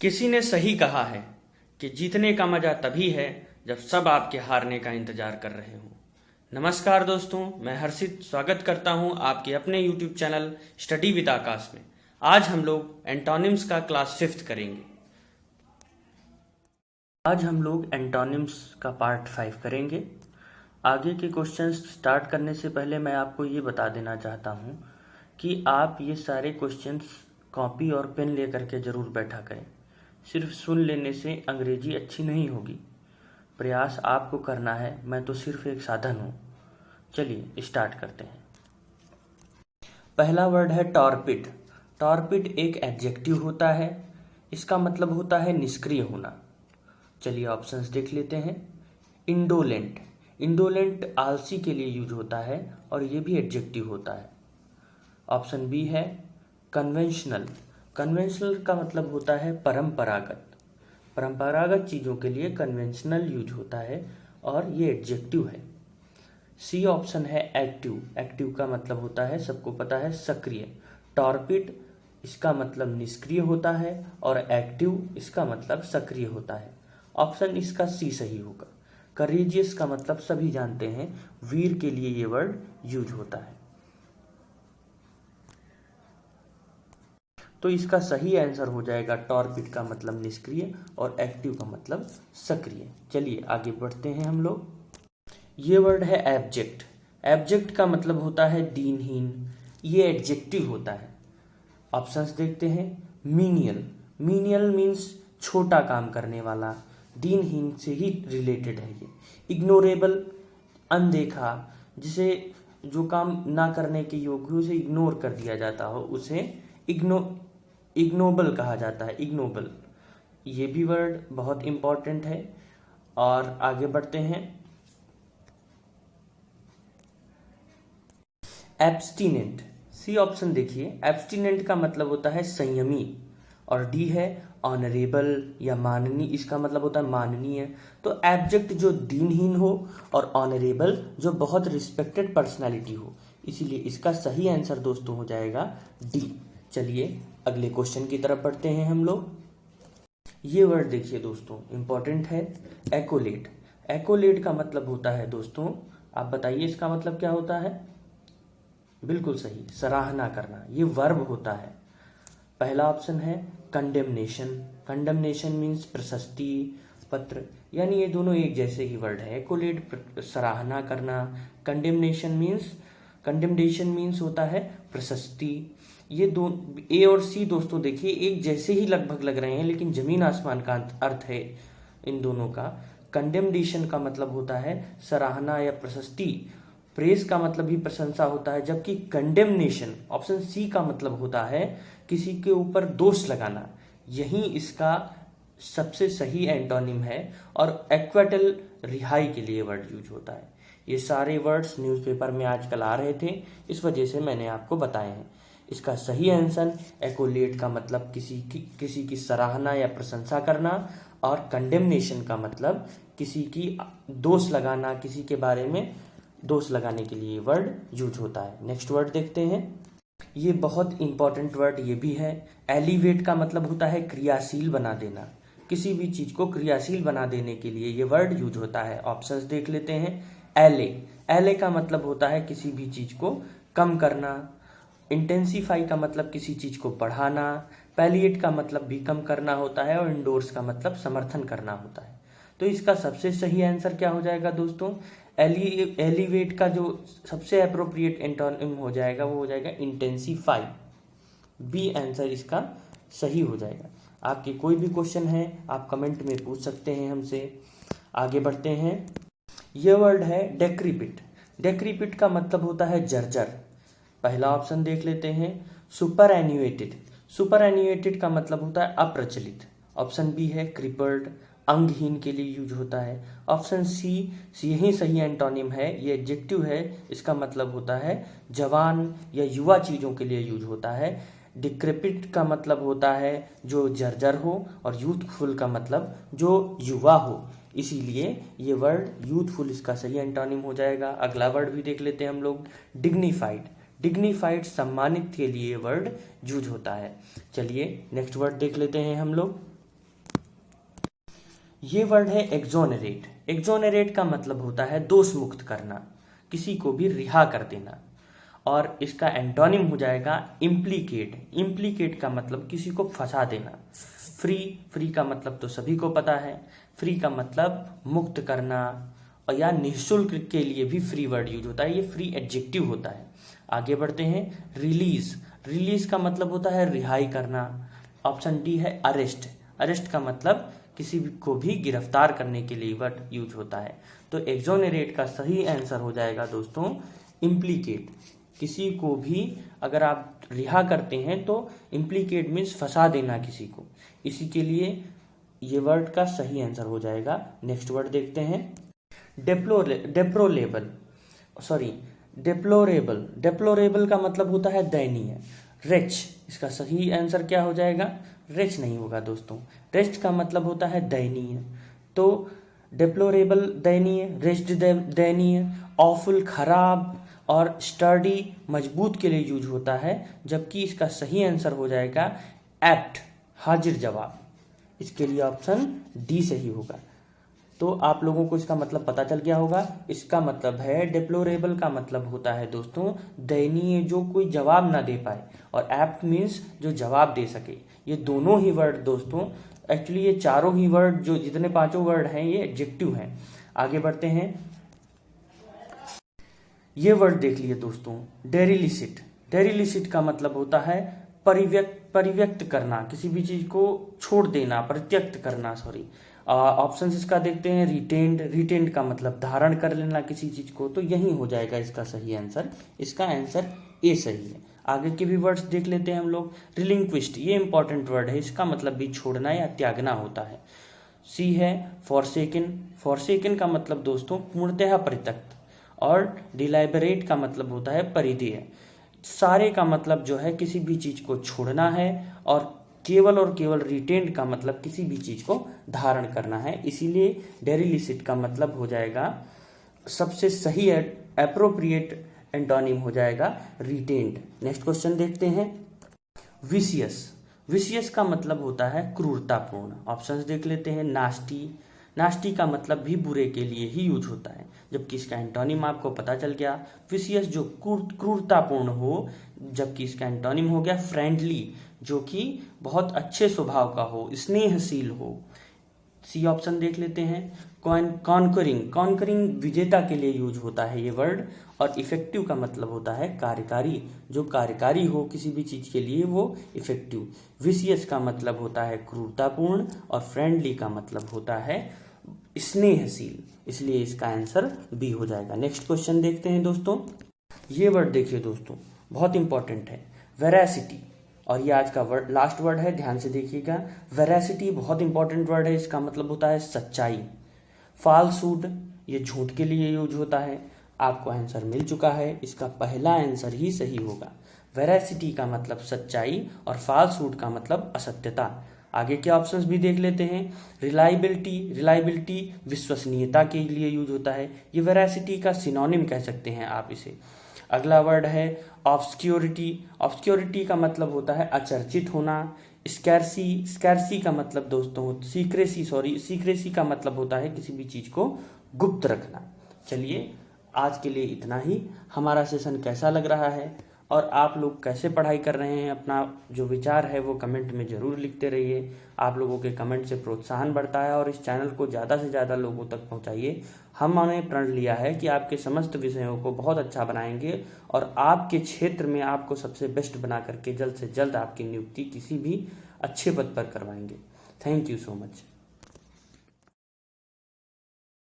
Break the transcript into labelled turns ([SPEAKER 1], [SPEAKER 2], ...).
[SPEAKER 1] किसी ने सही कहा है कि जीतने का मजा तभी है जब सब आपके हारने का इंतजार कर रहे हों। नमस्कार दोस्तों, मैं हर्षित स्वागत करता हूं आपके अपने YouTube चैनल स्टडी विद आकाश में। आज हम लोग एंटोनिम्स का क्लास 5th करेंगे। आज हम लोग एंटोनिम्स का पार्ट 5 करेंगे। आगे के क्वेश्चंस स्टार्ट करने से पहले मैं आपको ये बता देना चाहता हूँ कि आप ये सारे क्वेश्चंस कॉपी और पेन लेकर के ज़रूर बैठा करें। सिर्फ सुन लेने से अंग्रेजी अच्छी नहीं होगी, प्रयास आपको करना है, मैं तो सिर्फ एक साधन हूँ। चलिए स्टार्ट करते हैं। पहला वर्ड है टॉर्पिड। टॉर्पिड एक एडजेक्टिव होता है, इसका मतलब होता है निष्क्रिय होना। चलिए ऑप्शंस देख लेते हैं। इंडोलेंट, इंडोलेंट आलसी के लिए यूज होता है और ये भी एडजेक्टिव होता है। ऑप्शन बी है कन्वेंशनल। कन्वेंशनल का मतलब होता है परंपरागत। परंपरागत चीज़ों के लिए कन्वेंशनल यूज होता है और ये एडजेक्टिव है। सी ऑप्शन है एक्टिव। एक्टिव का मतलब होता है, सबको पता है, सक्रिय। टॉर्पिड इसका मतलब निष्क्रिय होता है और एक्टिव इसका मतलब सक्रिय होता है। ऑप्शन इसका सी सही होगा। करेजियस का मतलब सभी जानते हैं, वीर के लिए ये वर्ड यूज होता है। तो इसका सही आंसर हो जाएगा टॉर्पिड का मतलब निष्क्रिय और एक्टिव का मतलब सक्रिय। चलिए आगे बढ़ते हैं हम लोग। ये वर्ड है एब्जेक्ट। एब्जेक्ट का मतलब होता है दीनहीन, ये एडजेक्टिव होता है। ऑप्शंस देखते हैं। मीनियल, मीनियल मीन्स छोटा काम करने वाला, दीनहीन से ही रिलेटेड है ये। इग्नोरेबल, अनदेखा, जिसे जो काम ना करने के योग्य हो उसे इग्नोर कर दिया जाता हो, उसे इग्नोबल कहा जाता है। इग्नोबल, ये भी वर्ड बहुत इंपॉर्टेंट है। और आगे बढ़ते हैं। एब्स्टिनेंट, सी ऑप्शन देखिए। एब्स्टिनेंट का मतलब होता है संयमी और डी है ऑनरेबल या माननीय, इसका मतलब होता है माननीय। तो एब्जेक्ट जो दीनहीन हो और ऑनरेबल जो बहुत रिस्पेक्टेड पर्सनालिटी हो, इसीलिए इसका सही आंसर दोस्तों हो जाएगा डी। चलिए अगले क्वेश्चन की तरफ बढ़ते हैं हम लोग। ये वर्ड देखिए दोस्तों, इंपॉर्टेंट है, एक्कोलेट। एक्कोलेट का मतलब होता है दोस्तों, आप बताइए इसका मतलब क्या होता है? बिल्कुल सही, सराहना करना, ये वर्ब होता है। पहला ऑप्शन है कंडेमनेशन। कंडेमनेशन मीन्स प्रशस्ति पत्र, यानी ये दोनों एक जैसे ही वर्ड है। एक्कोलेट सराहना करना, कंडेमनेशन मीन्स होता है प्रशस्ति। ये दो ए और सी दोस्तों देखिए एक जैसे ही लगभग लग रहे हैं, लेकिन जमीन आसमान का अर्थ है इन दोनों का। कंडेमनेशन का मतलब होता है सराहना या प्रशस्ति, प्रेज का मतलब ही प्रशंसा होता है, जबकि कंडेमनेशन ऑप्शन सी का मतलब होता है किसी के ऊपर दोष लगाना। यही इसका सबसे सही एंटोनिम है और एक्वाटल रिहाई के लिए वर्ड यूज होता है। ये सारे वर्ड्स न्यूज़पेपर में आजकल आ रहे थे, इस वजह से मैंने आपको बताए हैं। इसका सही आंसर एक्कोलेट का मतलब किसी की सराहना या प्रशंसा करना, और कंडेमनेशन का मतलब किसी की दोष लगाना, किसी के बारे में दोष लगाने के लिए वर्ड यूज होता है। नेक्स्ट वर्ड देखते हैं। ये बहुत इंपॉर्टेंट वर्ड ये भी है। एलिवेट का मतलब होता है क्रियाशील बना देना, किसी भी चीज को क्रियाशील बना देने के लिए ये वर्ड यूज होता है। ऑप्शंस देख लेते हैं। एले, एले का मतलब होता है किसी भी चीज को कम करना। इंटेंसीफाई का मतलब किसी चीज को बढ़ाना। पैलिएट का मतलब भी कम करना होता है और इंडोर्स का मतलब समर्थन करना होता है। तो इसका सबसे सही आंसर क्या हो जाएगा दोस्तों? एलिवेट का जो सबसे अप्रोप्रिएट एंटोनिम हो जाएगा वो हो जाएगा इंटेंसीफाई। बी आंसर इसका सही हो जाएगा। आपके कोई भी क्वेश्चन है आप कमेंट में पूछ सकते हैं हमसे। आगे बढ़ते हैं। यह वर्ड है डेक्रीपिट। डेक्रीपिट का मतलब होता है जर्जर। पहला ऑप्शन देख लेते हैं। सुपर एन्यूएटेड, सुपर एन्यूएटेड का मतलब होता है अप्रचलित। ऑप्शन बी है क्रिपल्ड, अंगहीन के लिए यूज होता है। ऑप्शन सी यही सही एंटोनिम है, ये एडजेक्टिव है, इसका मतलब होता है जवान या युवा चीजों के लिए यूज होता है। डिक्रेपिट का मतलब होता है जो जर्जर हो और यूथफुल का मतलब जो युवा हो, इसीलिए ये वर्ड यूथफुल इसका सही एंटोनिम हो जाएगा। अगला वर्ड भी देख लेते हैं हम लोग। डिग्निफाइड, डिग्निफाइड सम्मानित के लिए वर्ड यूज होता है। चलिए नेक्स्ट वर्ड देख लेते हैं हम लोग। ये वर्ड है एक्सोनरेट। एक्सोनरेट का मतलब होता है दोष मुक्त करना, किसी को भी रिहा कर देना। और इसका एंटोनिम हो जाएगा इम्प्लीकेट। इम्प्लीकेट का मतलब किसी को फंसा देना। फ्री, फ्री का मतलब तो सभी को पता है, फ्री का मतलब मुक्त करना, और या निःशुल्क के लिए भी फ्री वर्ड यूज होता है, ये फ्री एडजेक्टिव होता है। आगे बढ़ते हैं, रिलीज। रिलीज का मतलब होता है रिहाई करना। ऑप्शन डी है अरेस्ट। अरेस्ट का मतलब किसी को भी गिरफ्तार करने के लिए वर्ड यूज होता है। तो एक्सोनरेट का सही आंसर हो जाएगा दोस्तों इम्प्लीकेट। किसी को भी अगर आप रिहा करते हैं तो इम्प्लीकेट मीन्स फंसा देना किसी को, इसी के लिए ये वर्ड का सही आंसर हो जाएगा। नेक्स्ट वर्ड देखते हैं, डेप्लोरेबल। डेप्लोरेबल का मतलब होता है दयनीय। रेच, इसका सही आंसर क्या हो जाएगा? रेच नहीं होगा दोस्तों, रेस्ट का मतलब होता है दयनीय। तो डेप्लोरेबल दयनीय, रेस्ट दयनीय, ऑफुल खराब, और स्टर्डी मजबूत के लिए यूज होता है। जबकि इसका सही आंसर हो जाएगा एप्ट, हाजिर जवाब। इसके लिए ऑप्शन डी सही होगा। तो आप लोगों को इसका मतलब पता चल गया होगा। इसका मतलब है डेप्लोरेबल का मतलब होता है दोस्तों दयनीय, जो कोई जवाब ना दे पाए, और एप्ट मीन्स जो जवाब दे सके। ये दोनों ही वर्ड दोस्तों, एक्चुअली ये चारों ही वर्ड, जो जितने पांचों वर्ड हैं ये एडजेक्टिव हैं। आगे बढ़ते हैं, ये वर्ड देख लिए दोस्तों, डेरिलिसिट। डेरिलिसिट का मतलब होता है परिव्यक्त करना, किसी भी चीज को छोड़ देना, परित्यक्त करना, सॉरी। ऑप्शन इसका देखते हैं, रिटेंड। रिटेंड का मतलब धारण कर लेना किसी चीज को, तो यही हो जाएगा इसका सही आंसर। इसका आंसर ए सही है। आगे के भी वर्ड्स देख लेते हैं हम लोग। रिलिंक्विस्ट, ये इंपॉर्टेंट वर्ड है, इसका मतलब भी छोड़ना या त्यागना होता है। सी है फॉरसेकन। फॉरसेकन का मतलब दोस्तों पूर्णतः परित्यक्त, और डिलाइबरेट का मतलब होता है परिधेय। सारे का मतलब जो है किसी भी चीज को छोड़ना है, और केवल रिटेंड का मतलब किसी भी चीज को धारण करना है। इसीलिए डेरिलिसिट का मतलब हो जाएगा, सबसे सही एप्रोप्रिएट एंटोनिम हो जाएगा रिटेंड। नेक्स्ट क्वेश्चन देखते हैं, विशियस। विशियस का मतलब होता है क्रूरतापूर्ण। ऑप्शंस देख लेते हैं, नास्टी। नास्टी का मतलब भी बुरे के लिए ही यूज होता है, जबकि इसका एंटोनिम आपको पता चल गया। विशियस जो क्रूरतापूर्ण हो, जबकि इसका एंटोनिम हो गया फ्रेंडली, जो कि बहुत अच्छे स्वभाव का हो, स्नेहशील हो। सी ऑप्शन देख लेते हैं, कॉन्करिंग। कॉन्करिंग विजेता के लिए यूज होता है ये वर्ड। और इफेक्टिव का मतलब होता है कार्यकारी, जो कार्यकारी हो किसी भी चीज के लिए वो इफेक्टिव। विशियस का मतलब होता है क्रूरतापूर्ण, और फ्रेंडली का मतलब होता है स्नेहशील, इसलिए इसका आंसर बी हो जाएगा। नेक्स्ट क्वेश्चन देखते हैं दोस्तों, ये वर्ड देखिए दोस्तों, बहुत इंपॉर्टेंट है, वेरासिटी। और ये आज का वर्ड, लास्ट वर्ड है, ध्यान से देखिएगा। वेरासिटी बहुत इंपॉर्टेंट वर्ड है, इसका मतलब होता है सच्चाई। फाल्सूड, ये झूठ के लिए यूज होता है। आपको आंसर मिल चुका है, इसका पहला आंसर ही सही होगा। वेरासिटी का मतलब सच्चाई, और फाल्सूड का मतलब असत्यता। आगे के ऑप्शंस भी देख लेते हैं। रिलायबिलिटी। रिलायबिलिटी विश्वसनीयता के लिए यूज होता है, ये वेरासिटी का सिनोनिम कह सकते हैं आप इसे। अगला वर्ड है ऑब्सक्योरिटी। ऑब्सक्योरिटी का मतलब होता है अचर्चित होना। स्कैर्सी। स्कैर्सी का मतलब दोस्तों सीक्रेसी का मतलब होता है किसी भी चीज को गुप्त रखना। चलिए, आज के लिए इतना ही। हमारा सेशन कैसा लग रहा है और आप लोग कैसे पढ़ाई कर रहे हैं, अपना जो विचार है वो कमेंट में ज़रूर लिखते रहिए। आप लोगों के कमेंट से प्रोत्साहन बढ़ता है, और इस चैनल को ज़्यादा से ज़्यादा लोगों तक पहुंचाइए। हमने प्रण लिया है कि आपके समस्त विषयों को बहुत अच्छा बनाएंगे, और आपके क्षेत्र में आपको सबसे बेस्ट बना करके जल्द से जल्द आपकी नियुक्ति किसी भी अच्छे पद पर करवाएंगे। Thank you so much.